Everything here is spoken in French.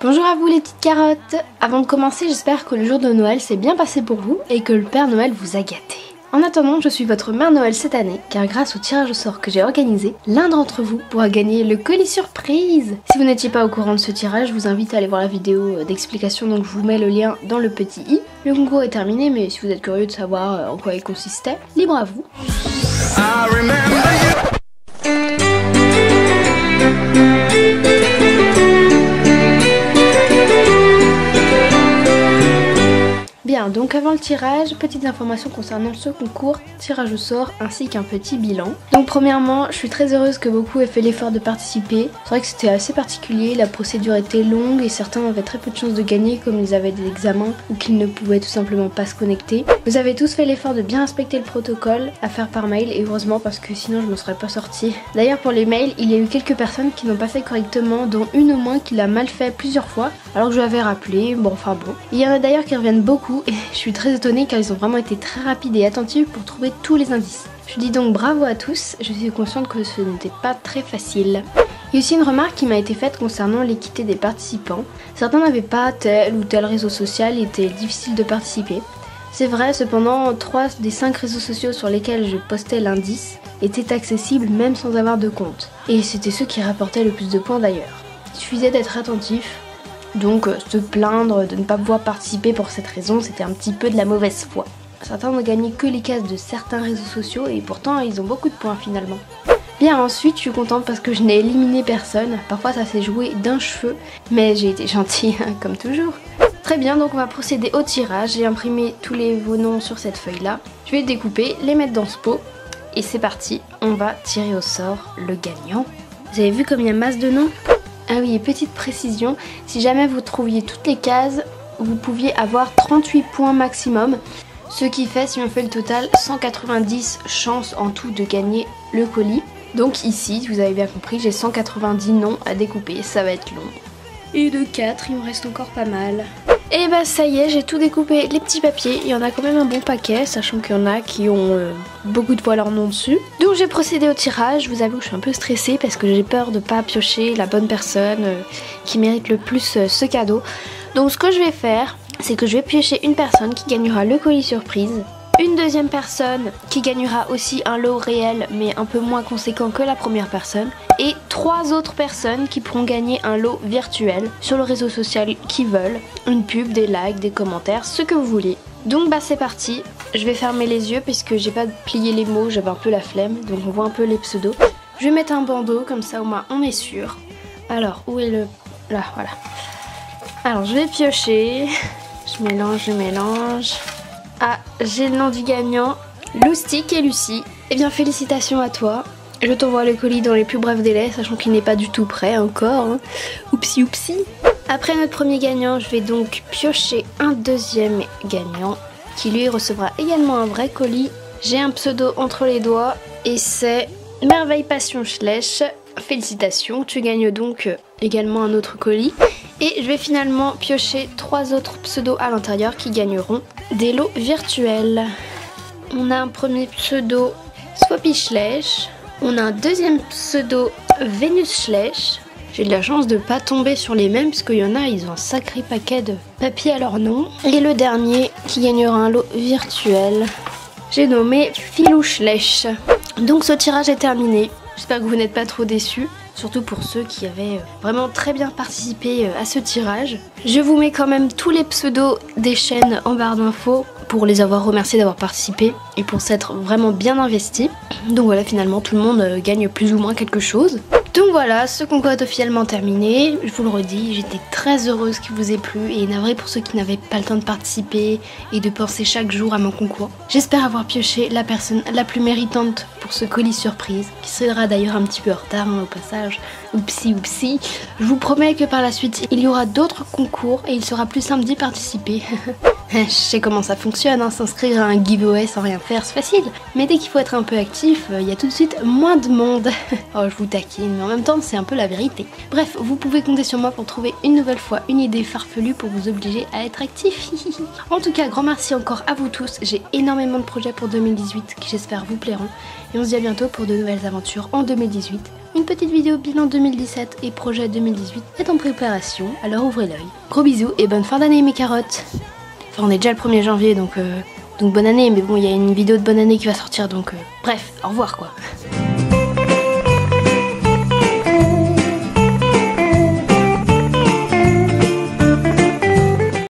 Bonjour à vous les petites carottes. Avant de commencer, j'espère que le jour de Noël s'est bien passé pour vous et que le Père Noël vous a gâté. En attendant, je suis votre Mère Noël cette année, car grâce au tirage au sort que j'ai organisé, l'un d'entre vous pourra gagner le colis surprise. Si vous n'étiez pas au courant de ce tirage, je vous invite à aller voir la vidéo d'explication, donc je vous mets le lien dans le petit i. Le concours est terminé, mais si vous êtes curieux de savoir en quoi il consistait, libre à vous. Bien, donc avant le tirage, petites informations concernant ce concours, tirage au sort ainsi qu'un petit bilan. Donc premièrement, je suis très heureuse que beaucoup aient fait l'effort de participer. C'est vrai que c'était assez particulier, la procédure était longue et certains avaient très peu de chances de gagner comme ils avaient des examens ou qu'ils ne pouvaient tout simplement pas se connecter. Vous avez tous fait l'effort de bien respecter le protocole à faire par mail et heureusement parce que sinon je m'en serais pas sortie. D'ailleurs pour les mails, il y a eu quelques personnes qui n'ont pas fait correctement, dont une au moins qui l'a mal fait plusieurs fois alors que je l'avais rappelé, bon. Il y en a d'ailleurs qui reviennent beaucoup et je suis très étonnée car ils ont vraiment été très rapides et attentifs pour trouver tous les indices. Je dis donc bravo à tous, je suis consciente que ce n'était pas très facile. Il y a aussi une remarque qui m'a été faite concernant l'équité des participants. Certains n'avaient pas tel ou tel réseau social et était difficile de participer. C'est vrai, cependant, 3 des 5 réseaux sociaux sur lesquels je postais l'indice étaient accessibles même sans avoir de compte. Et c'était ceux qui rapportaient le plus de points d'ailleurs. Il suffisait d'être attentif. Donc se plaindre de ne pas pouvoir participer pour cette raison, c'était un petit peu de la mauvaise foi. Certains n'ont gagné que les cases de certains réseaux sociaux et pourtant ils ont beaucoup de points finalement. Bien ensuite je suis contente parce que je n'ai éliminé personne, parfois ça s'est joué d'un cheveu, mais j'ai été gentille comme toujours. Très bien, donc on va procéder au tirage, j'ai imprimé tous vos noms sur cette feuille là. Je vais découper, les mettre dans ce pot et c'est parti, on va tirer au sort le gagnant. Vous avez vu comme il y a masse de noms ? Ah oui, et petite précision, si jamais vous trouviez toutes les cases, vous pouviez avoir 38 points maximum, ce qui fait, si on fait le total, 190 chances en tout de gagner le colis. Donc ici, vous avez bien compris, j'ai 190 noms à découper, ça va être long. Et de 4, il me reste encore pas mal. Et bah ça y est, j'ai tout découpé, les petits papiers, il y en a quand même un bon paquet, sachant qu'il y en a qui ont beaucoup de fois leur nom dessus. Donc j'ai procédé au tirage, je vous avoue que je suis un peu stressée parce que j'ai peur de pas piocher la bonne personne qui mérite le plus ce cadeau. Donc ce que je vais faire, c'est que je vais piocher une personne qui gagnera le colis surprise. Une deuxième personne qui gagnera aussi un lot réel mais un peu moins conséquent que la première personne. Et 3 autres personnes qui pourront gagner un lot virtuel sur le réseau social qu'ils veulent. Une pub, des likes, des commentaires, ce que vous voulez. Donc bah c'est parti, je vais fermer les yeux puisque j'ai pas plié les mots, j'avais un peu la flemme. Donc on voit un peu les pseudos. Je vais mettre un bandeau comme ça au moins on est sûr. Alors où est le... Là voilà. Alors je vais piocher. Je mélange. Ah, j'ai le nom du gagnant, Loustic et Lucie. Eh bien félicitations à toi. Je t'envoie le colis dans les plus brefs délais, sachant qu'il n'est pas du tout prêt encore. Hein. Oupsi oupsi. Après notre premier gagnant, je vais donc piocher un deuxième gagnant, qui lui recevra également un vrai colis. J'ai un pseudo entre les doigts et c'est Merveille Passion Schlech. Félicitations, tu gagnes donc également un autre colis. Et je vais finalement piocher 3 autres pseudos à l'intérieur qui gagneront des lots virtuels. On a un premier pseudo Swappy Schlech. On a un deuxième pseudo Venus Schlech. J'ai de la chance de ne pas tomber sur les mêmes parce qu'il y en a, ils ont un sacré paquet de papier à leur nom. Et le dernier qui gagnera un lot virtuel, j'ai nommé Philou Schlech. Donc ce tirage est terminé. J'espère que vous n'êtes pas trop déçus. Surtout pour ceux qui avaient vraiment très bien participé à ce tirage. Je vous mets quand même tous les pseudos des chaînes en barre d'infos pour les avoir remerciés d'avoir participé et pour s'être vraiment bien investis. Donc voilà, finalement tout le monde gagne plus ou moins quelque chose. Donc voilà, ce concours est officiellement terminé. Je vous le redis, j'étais très heureuse qu'il vous ait plu et navrée pour ceux qui n'avaient pas le temps de participer et de penser chaque jour à mon concours. J'espère avoir pioché la personne la plus méritante pour ce colis surprise, qui sera d'ailleurs un petit peu en retard au passage. Oupsi oupsi. Je vous promets que par la suite, il y aura d'autres concours et il sera plus simple d'y participer. Je sais comment ça fonctionne, hein, s'inscrire à un giveaway sans rien faire, c'est facile. Mais dès qu'il faut être un peu actif, il y a tout de suite moins de monde. Oh, je vous taquine, mais en même temps, c'est un peu la vérité. Bref, vous pouvez compter sur moi pour trouver une nouvelle fois une idée farfelue pour vous obliger à être actif. En tout cas, grand merci encore à vous tous. J'ai énormément de projets pour 2018 qui j'espère vous plairont. Et on se dit à bientôt pour de nouvelles aventures en 2018. Une petite vidéo bilan 2017 et projet 2018 est en préparation, alors ouvrez l'œil. Gros bisous et bonne fin d'année mes carottes. Enfin on est déjà le 1er janvier donc bonne année, mais bon il y a une vidéo de bonne année qui va sortir donc bref, au revoir quoi.